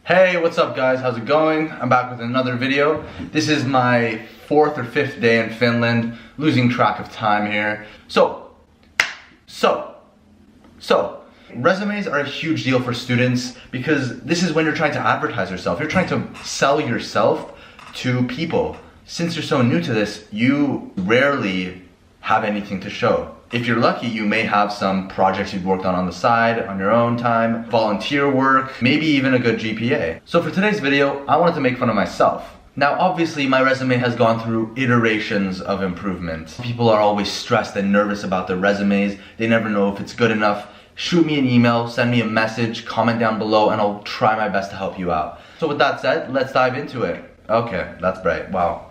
Hey, what's up guys? How's it going? I'm back with another video. This is my 4th or 5th day in Finland, losing track of time here. So, resumes are a huge deal for students because this is when you're trying to advertise yourself. You're trying to sell yourself to people. Since you're so new to this, you rarely have anything to show. If you're lucky, you may have some projects you've worked on the side, on your own time, volunteer work, maybe even a good GPA. So for today's video, I wanted to make fun of myself. Now obviously my resume has gone through iterations of improvement. People are always stressed and nervous about their resumes. They never know if it's good enough. Shoot me an email, send me a message, comment down below, and I'll try my best to help you out. So with that said, let's dive into it. Okay, that's bright, wow.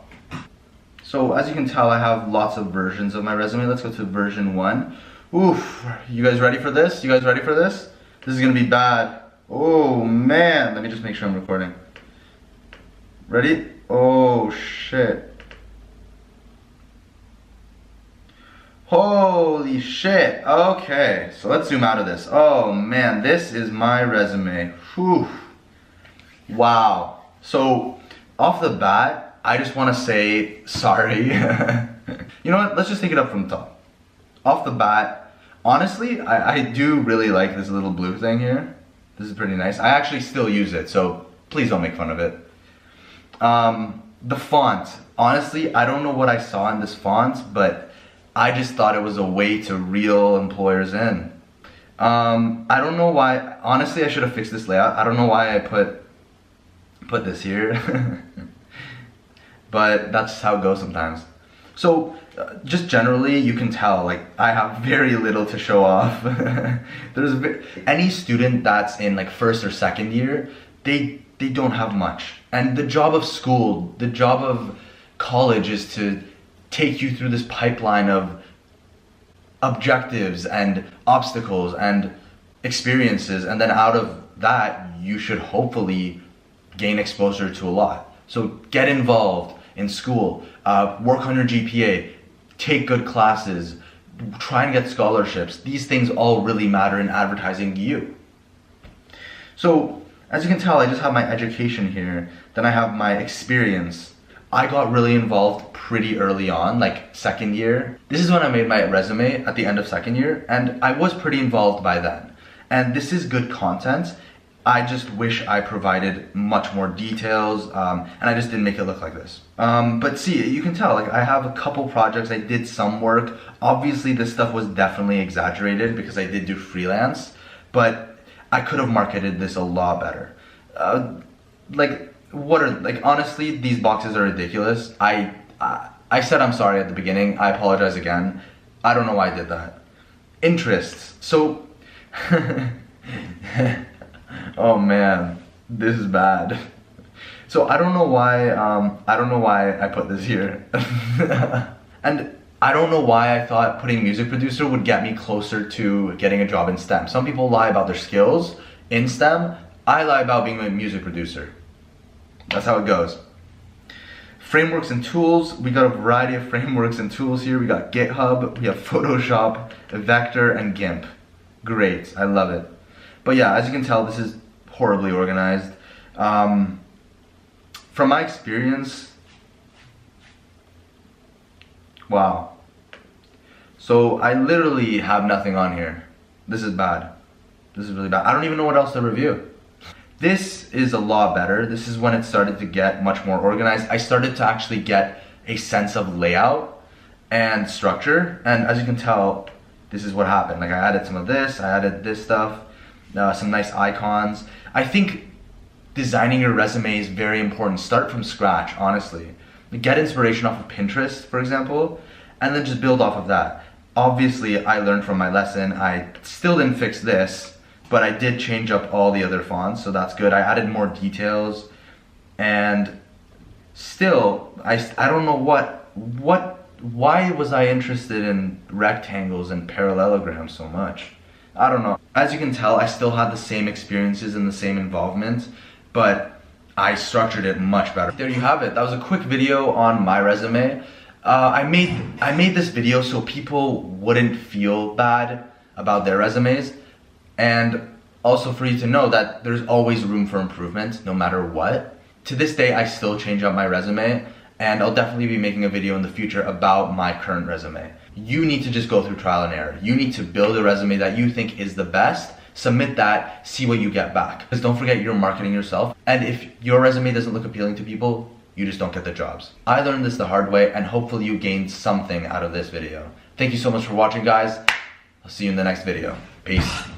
So as you can tell, I have lots of versions of my resume. Let's go to version 1. Oof, you guys ready for this? You guys ready for this? This is gonna be bad. Oh man, let me just make sure I'm recording. Ready? Oh shit. Holy shit, okay. So let's zoom out of this. Oh man, this is my resume. Whew. Wow. So off the bat, I just want to say sorry. You know what? Let's just take it up from the top. Off the bat, honestly, I do really like this little blue thing here. This is pretty nice. I actually still use it, so please don't make fun of it. The font. Honestly, I don't know what I saw in this font, but I just thought it was a way to reel employers in. I don't know why. Honestly, I should have fixed this layout. I don't know why I put this here. But that's how it goes sometimes. So just generally, you can tell like I have very little to show off. Any student that's in like 1st or 2nd year, they don't have much. And the job of school, the job of college is to take you through this pipeline of objectives and obstacles and experiences, and then out of that you should hopefully gain exposure to a lot. So get involved in school, work on your GPA, take good classes, try and get scholarships. These things all really matter in advertising you. So as you can tell, I just have my education here, then I have my experience. I got really involved pretty early on, like 2nd year. This is when I made my resume at the end of 2nd year, and I was pretty involved by then. And this is good content. I just wish I provided much more details, and I just didn't make it look like this. But see, you can tell, like I have a couple projects, I did some work. Obviously this stuff was definitely exaggerated because I did do freelance, but I could have marketed this a lot better. Honestly, these boxes are ridiculous. I said I'm sorry at the beginning, I apologize again. I don't know why I did that. Interests, so, oh man, this is bad. So I don't know why I put this here. And I don't know why I thought putting music producer would get me closer to getting a job in STEM. Some people lie about their skills in STEM. I lie about being a music producer. That's how it goes. Frameworks and tools. We got a variety of frameworks and tools here. We got GitHub, we have Photoshop, Vector, and GIMP. Great, I love it. But yeah, as you can tell, this is horribly organized. From my experience, wow. So I literally have nothing on here. This is bad. This is really bad. I don't even know what else to review. This is a lot better. This is when it started to get much more organized. I started to actually get a sense of layout and structure. And as you can tell, this is what happened. Like I added some of this, I added this stuff. Some nice icons. I think designing your resume is very important. Start from scratch, honestly. Get inspiration off of Pinterest, for example, and then just build off of that. Obviously, I learned from my lesson. I still didn't fix this, but I did change up all the other fonts, so that's good. I added more details, and still, I don't know why was I interested in rectangles and parallelograms so much? I don't know. As you can tell, I still had the same experiences and the same involvement, but I structured it much better. There you have it. That was a quick video on my resume. I made this video so people wouldn't feel bad about their resumes, and Also for you to know that there's always room for improvement, no matter what. To this day, I still change up my resume, and I'll definitely be making a video in the future about my current resume. You need to just go through trial and error. You need to build a resume that you think is the best, submit that, see what you get back. Because don't forget, you're marketing yourself, and if your resume doesn't look appealing to people, you just don't get the jobs. I learned this the hard way, and hopefully you gained something out of this video. Thank you so much for watching, guys. I'll see you in the next video. Peace.